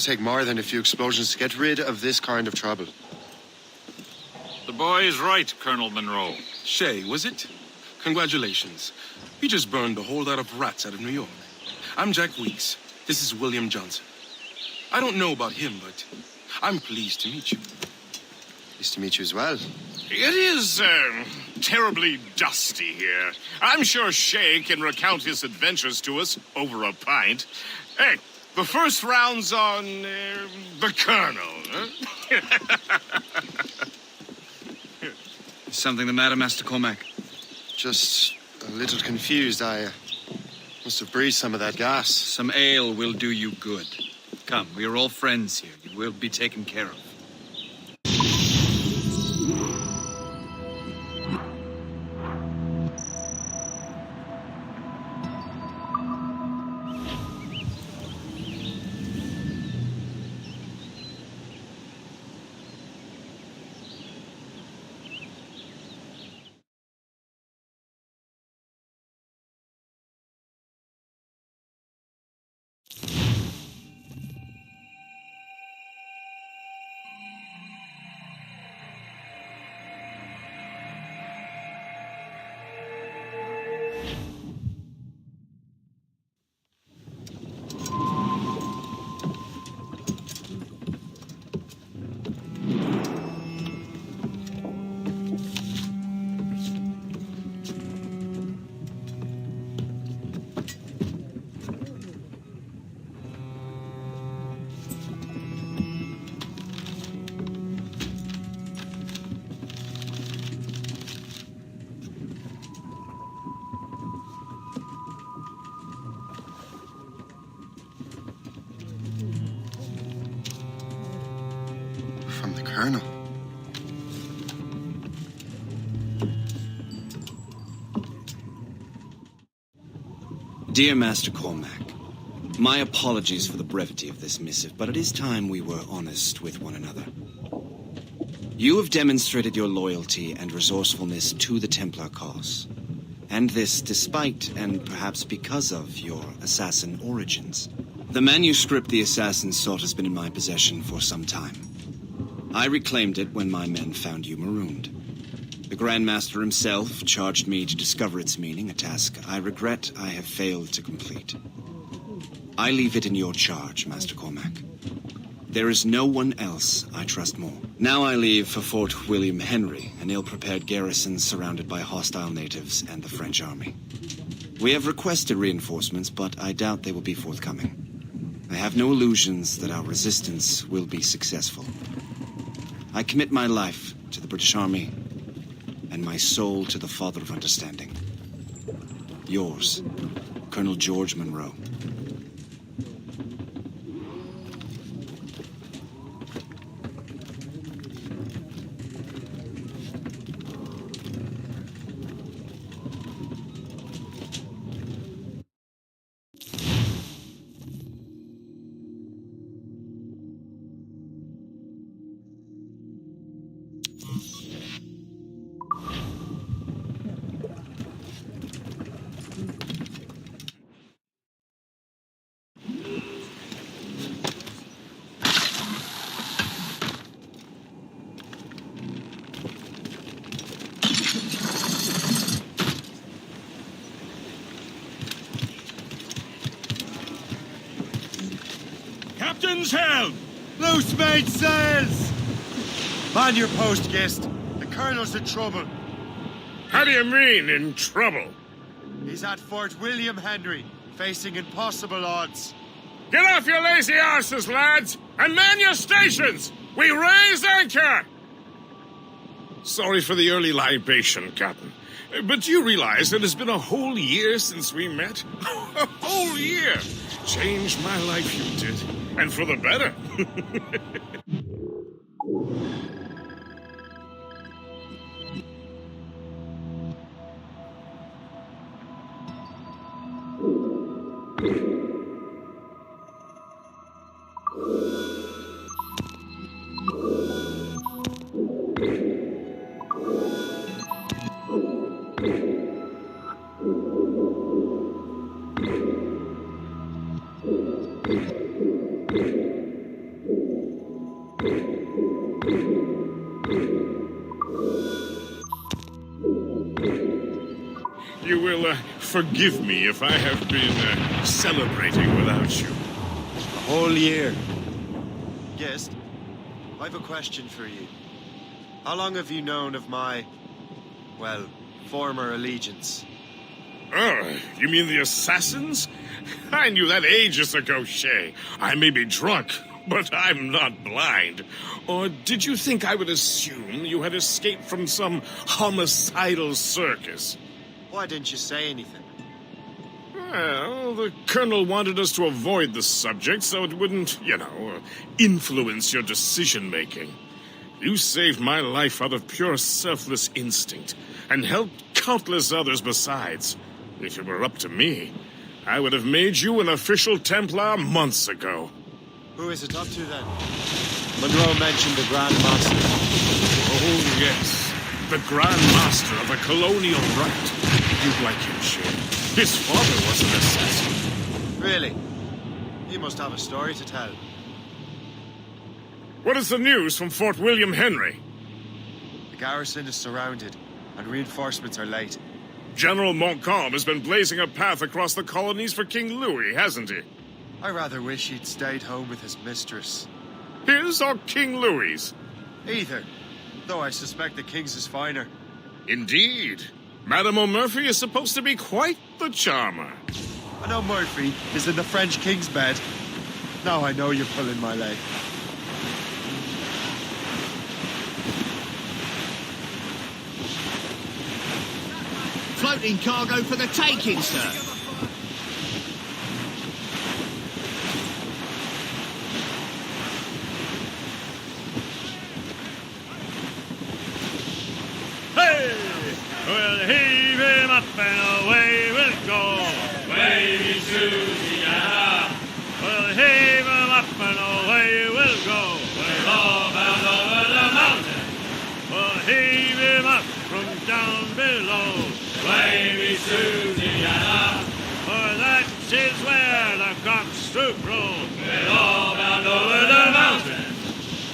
to take more than a few explosions to get rid of this kind of trouble. The boy is right, Colonel Monroe. Shay, was it? Congratulations. You just burned a whole lot of rats out of New York. I'm Jack Weeks. This is William Johnson. I don't know about him, but I'm pleased to meet you. Pleased to meet you as well. It is, terribly dusty here. I'm sure Shay can recount his adventures to us over a pint. Hey, the first round's on, the Colonel, huh? Something the matter, Master Cormac? Just a little confused. I must have breathed some of that gas. Some ale will do you good. Come, we are all friends here. You will be taken care of. From the Colonel. Dear Master Cormac, my apologies for the brevity of this missive, but it is time we were honest with one another. You have demonstrated your loyalty and resourcefulness to the Templar cause, and this despite, and perhaps because of, your assassin origins. The manuscript the Assasins sought has been in my possession for some time. I reclaimed it when my men found you marooned. The Grand Master himself charged me to discover its meaning, a task I regret I have failed to complete. I leave it in your charge, Master Cormac. There is no one else I trust more. Now I leave for Fort William Henry, an ill-prepared garrison surrounded by hostile natives and the French army. We have requested reinforcements, but I doubt they will be forthcoming. I have no illusions that our resistance will be successful. I commit my life to the British Army and my soul to the Father of Understanding. Yours, Colonel George Monroe. Captain's help! Loose mainsails! Man your post, guest. The Colonel's in trouble. How do you mean, in trouble? He's at Fort William Henry, facing impossible odds. Get off your lazy arses, lads, and man your stations! We raise anchor! Sorry for the early libation, Captain. But do you realize it has been a whole year since we met? A whole year! Changed my life, you did. And for the better. You will forgive me if I have been celebrating without you. A whole year. Guest, I've a question for you. How long have you known of my, well, former allegiance? Oh, you mean the Assassins? I knew that ages ago, Shay. I may be drunk, but I'm not blind. Or did you think I would assume you had escaped from some homicidal circus? Why didn't you say anything? Well, the Colonel wanted us to avoid the subject so it wouldn't, influence your decision-making. You saved my life out of pure selfless instinct, and helped countless others besides. If it were up to me, I would have made you an official Templar months ago. Who is it up to then? Monroe mentioned the Grand Master. Oh, yes. The Grand Master of a colonial rite. You'd like him, Shay. His father was an assassin. Really? He must have a story to tell. What is the news from Fort William Henry? The garrison is surrounded, and reinforcements are late. General Montcalm has been blazing a path across the colonies for King Louis, hasn't he? I rather wish he'd stayed home with his mistress. His or King Louis's? Either, though I suspect the king's is finer. Indeed. Madame O'Murphy is supposed to be quite the charmer. I know Murphy is in the French king's bed. Now I know you're pulling my leg. Floating cargo for the taking, sir. Hey! We'll heave him up and away we'll go. Wavy Susie-Anna. We'll heave him up and away we'll go. We're all bound over the mountain. We'll heave him up from down below. Wavy Susie-Anna. For that is where the cocks do crow. We're all bound over the mountain.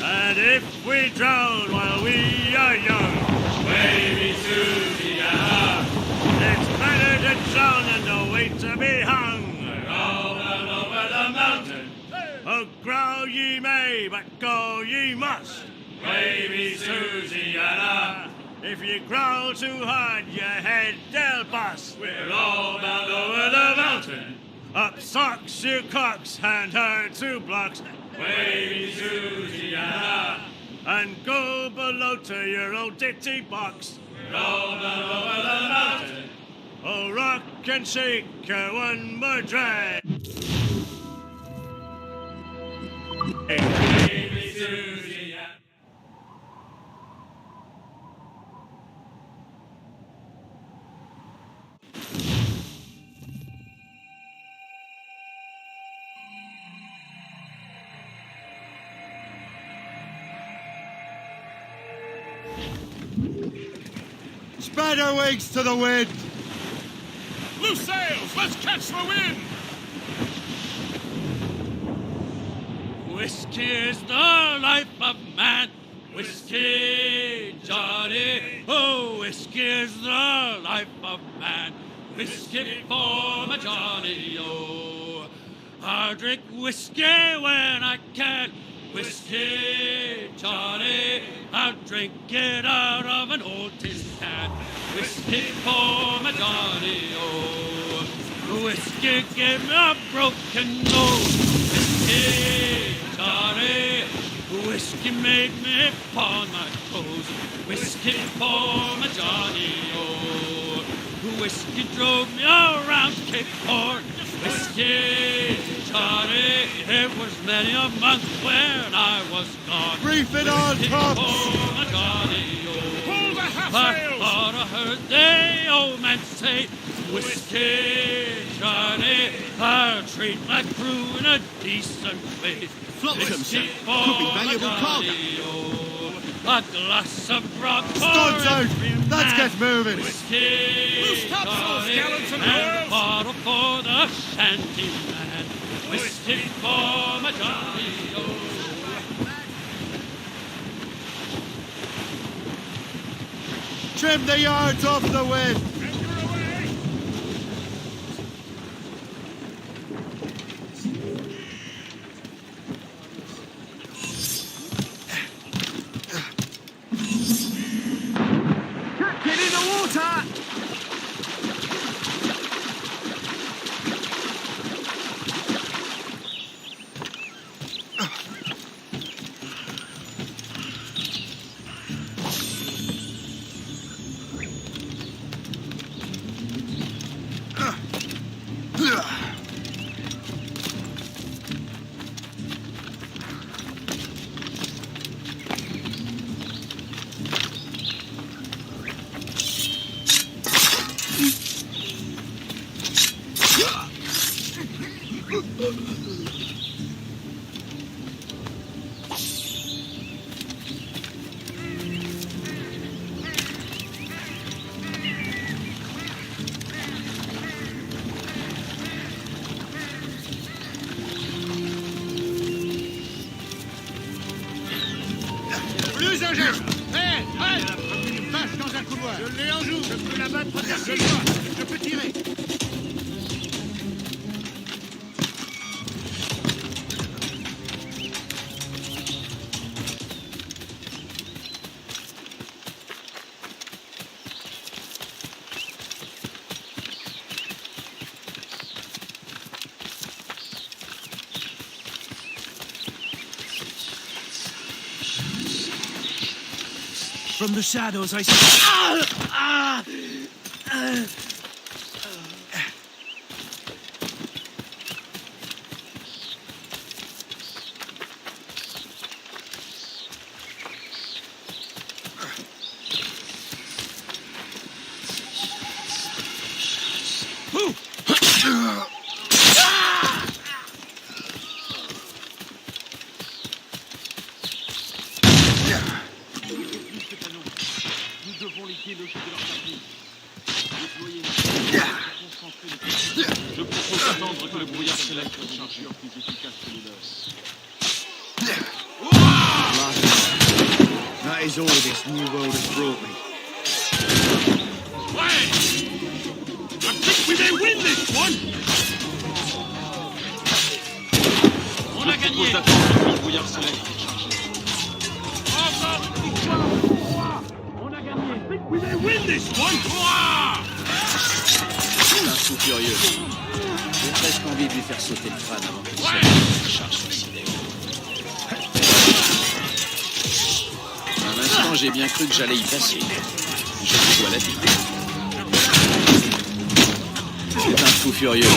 And if we drown while we are young, Wavy Susie-Anna, it's better to drown than to wait to be hung. We're all bound over the mountain. Oh, growl ye may, but go ye must. Wavy Susie-Anna, if you growl too hard, your head they'll bust. We're all bound over the mountain. Up socks, you cocks, and her 2 blocks. Wavy Susie-Anna, and go below to your old ditty box. We're all bound over the mountain. Oh, rock and shake her one more drag. Wavy Susie-Anna. Spread our wings to the wind! Loose sails! Let's catch the wind! Whiskey is the life of man. Whiskey, Johnny. Oh, whiskey is the life of man. Whiskey for my Johnny, oh. I drink whiskey when I can. Whiskey, Johnny. I drink it out of an old tin can. Whiskey for my Johnny, oh. Whiskey gave me a broken nose. Whiskey, Johnny. Whiskey made me pawn my toes. Whiskey for my Johnny, oh. Whiskey drove me around Cape Horn. Whiskey, Johnny. It was many a month when I was gone. Reef it on, Whiskey tops! for my Johnny, oh. Pull the half I sails! thought I heard the old man say, Whiskey, Johnny, I'll treat my crew in a decent way. Flotsam, sir. Whiskey Could be for valuable my cargo. Johnny, oh. A glass of grog for Studs out! every Let's man. get moving! Whiskey, Loose topsails, Johnny, gallants and and a royals. bottle for the shanty man. Whiskey for my Johnny, oh. Trim the yards off the wind! Anchor away! Plus un geste. Hé, halte. Une vache dans un couloir. Je l'ai en joue. Je peux la battre derrière moi. Je peux tirer. From the shadows, I see. Je propose d'attendre que le brouillard s'élève pour charger plus efficace que les leurs. That is all this new world has brought me. Wait! I think we may win this one! On a Je propose gagné! d'attendre que le brouillard s'élève pour charger. Encore une victoire! On a gagné! I think we may win this one! C'est un fou furieux. J'ai presque envie de lui faire sauter le crâne avant qu'il se charge suicidaire. Un instant, j'ai bien cru que j'allais y passer. Je vous dois la vie. C'est un fou furieux.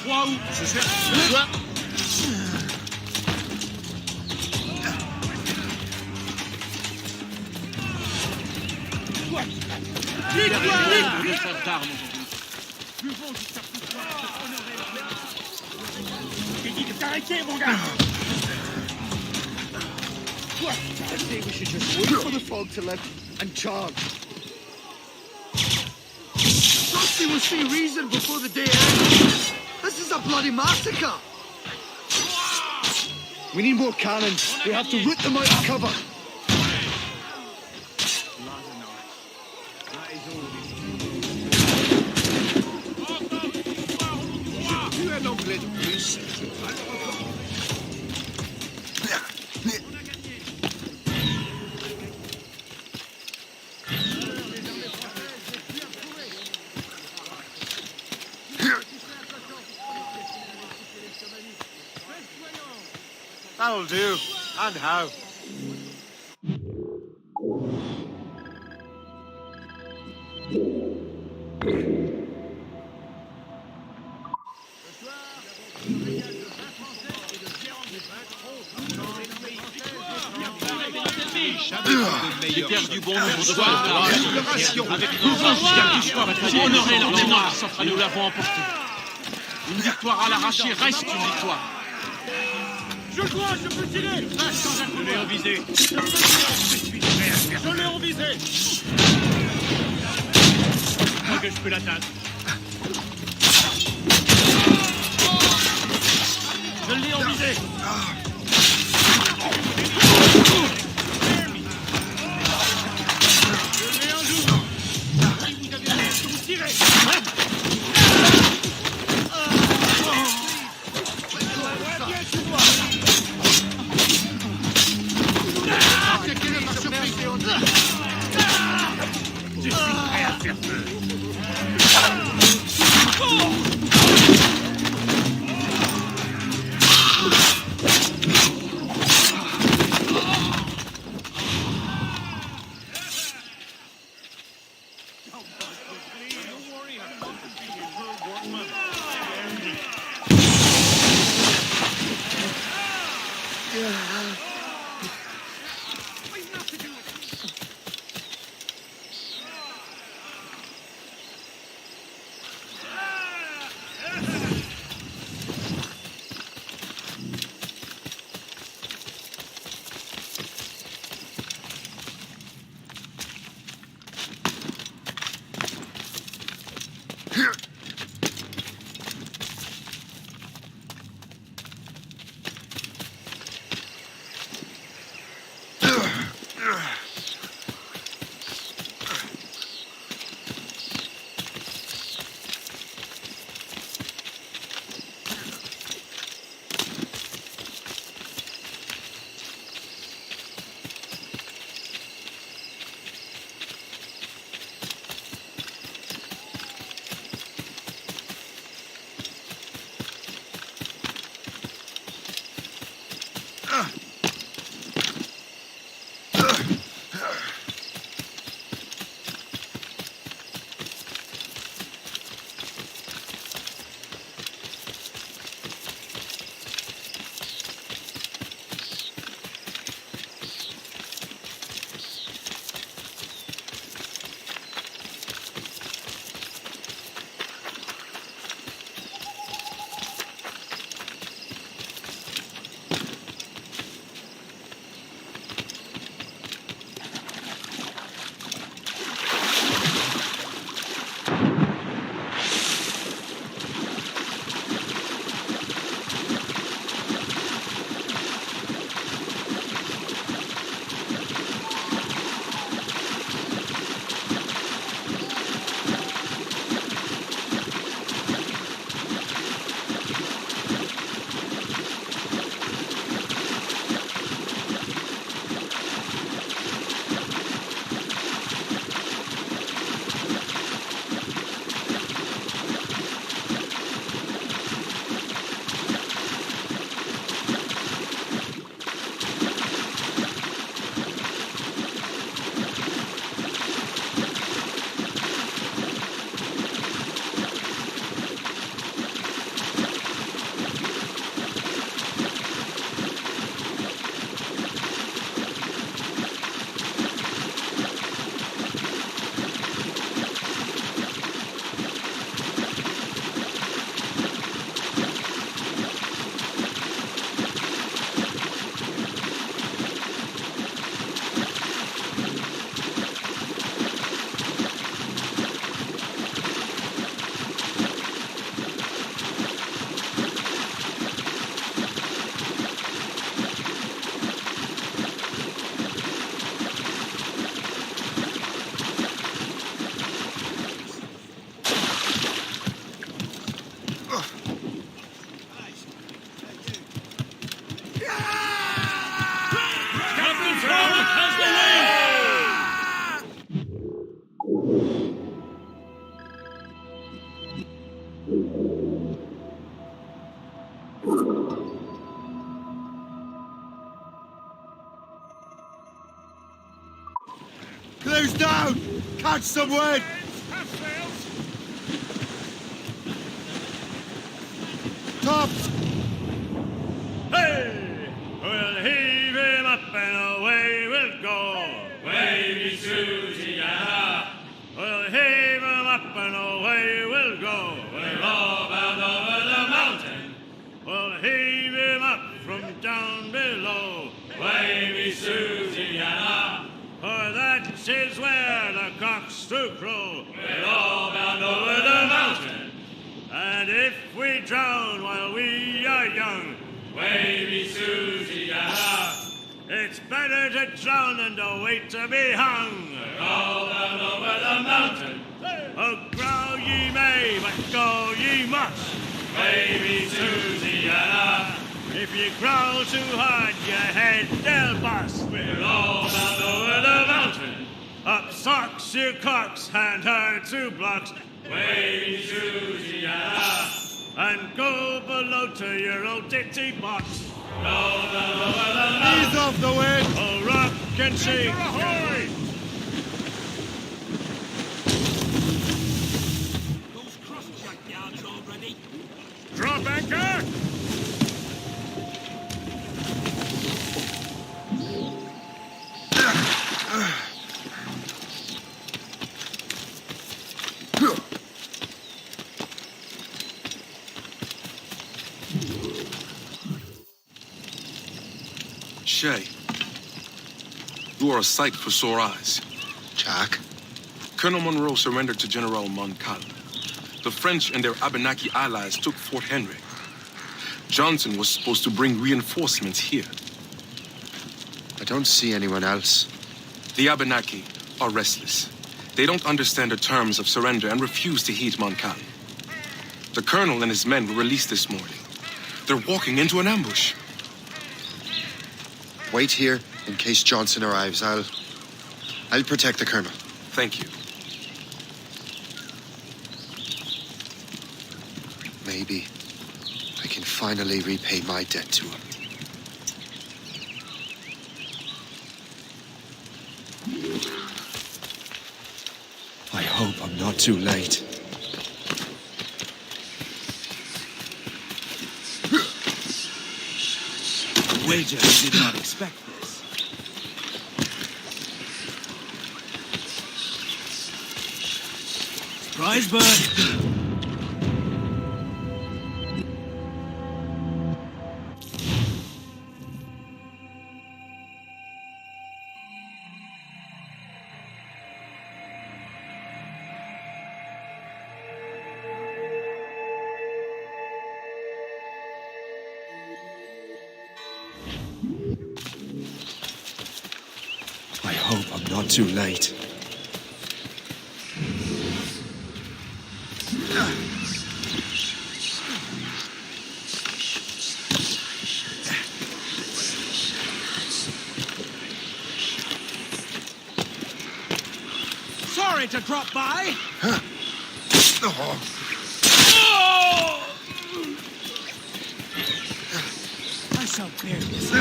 Waouh! Ce soir, j'ai dit de t'arrêter, mon gars! I think we should just wait for the fog to lift and charge. Somebody will see reason before the day ends. This is a bloody massacre. We need more cannons. We have to root them out of cover. Tu es l'anglais de plus. That'll do. And how? J'ai perdu bon nombre de fois. Avec nos pour honorer leur mémoire, et nous l'avons emporté. Une victoire à l'arraché reste une victoire. Je peux tirer! Je l'ai en visée! Je l'ai en visée! Moi que je peux l'atteindre! Je l'ai en visée! Je l'ai en joue! Vous tirez! Je suis prêt à faire feu. Close down! Catch some wind! Tops! Hey! We'll heave him up and away we'll go. Wavy Susie-Anna. We'll heave him up and away we'll go. We're all bound over the mountain. We'll heave him up from down below. Wavy Susie-Anna. For that is where the cocks do crow. We're all bound over the mountain. And if we drown while we are young, Wavy Susie-Anna, it's better to drown than to wait to be hung. We're all bound over the mountain. Oh, growl ye may, but go ye must. Wavy Susie-Anna, if you growl too hard, your head they'll bust. We're all bound over the mountain. Up socks your cocks, hand her 2 blocks. Wavy Susie-Anna, and go below to your old ditty box. Roll down over the mountain. Ease off the wind! Oh, rock and shake. Ahoy! Those cross-jack yards all ready. Drop anchor! Shay, you are a sight for sore eyes. Jack? Colonel Monroe surrendered to General Moncada. The French and their Abenaki allies took Fort Henry. Johnson was supposed to bring reinforcements here. I don't see anyone else. The Abenaki are restless. They don't understand the terms of surrender and refuse to heed Montcalm. The colonel and his men were released this morning. They're walking into an ambush. Wait here in case Johnson arrives. I'll protect the colonel. Thank you. Maybe I can finally repay my debt to him. I hope I'm not too late. Wager I did not expect this. Prize bird. I hope I'm not too late. Sorry to drop by. I shall bear this.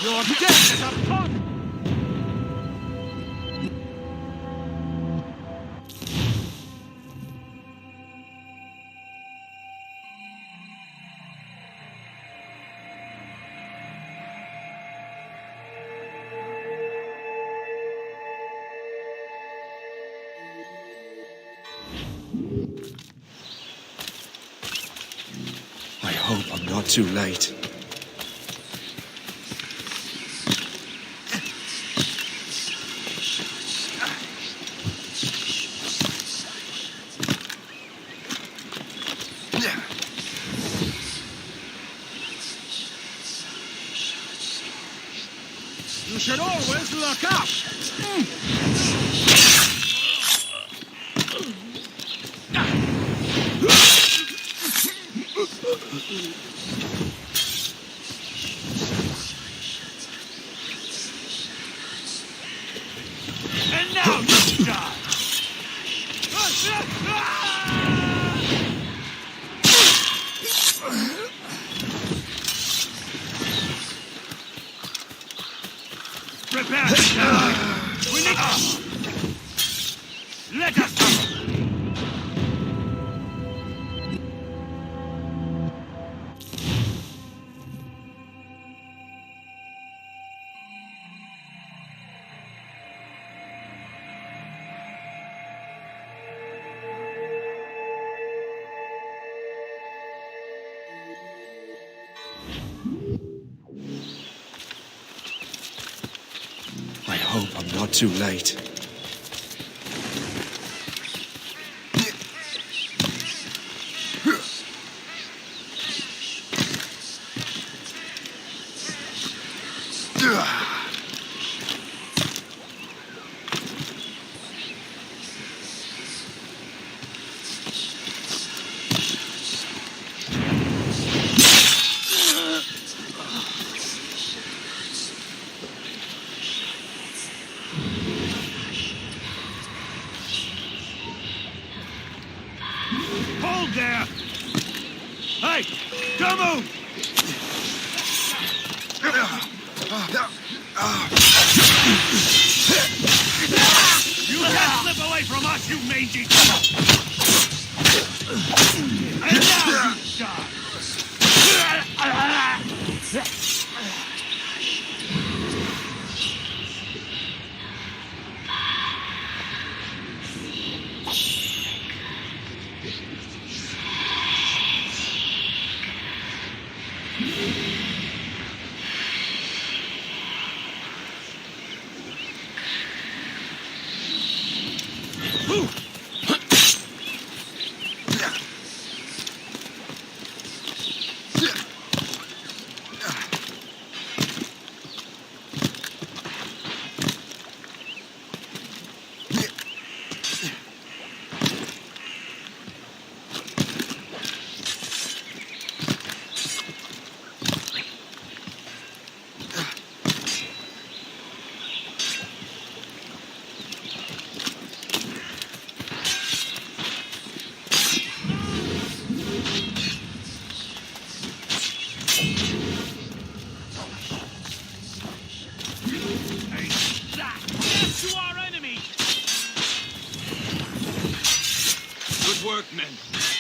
Your death is upon me. I hope I'm not too late. You should always look up. And now you die. Prepare to die. We need let us go. I hope I'm not too late. Hold there! Hey! Don't move! You can't slip away from us, you mangy devil! And now you die! work, men.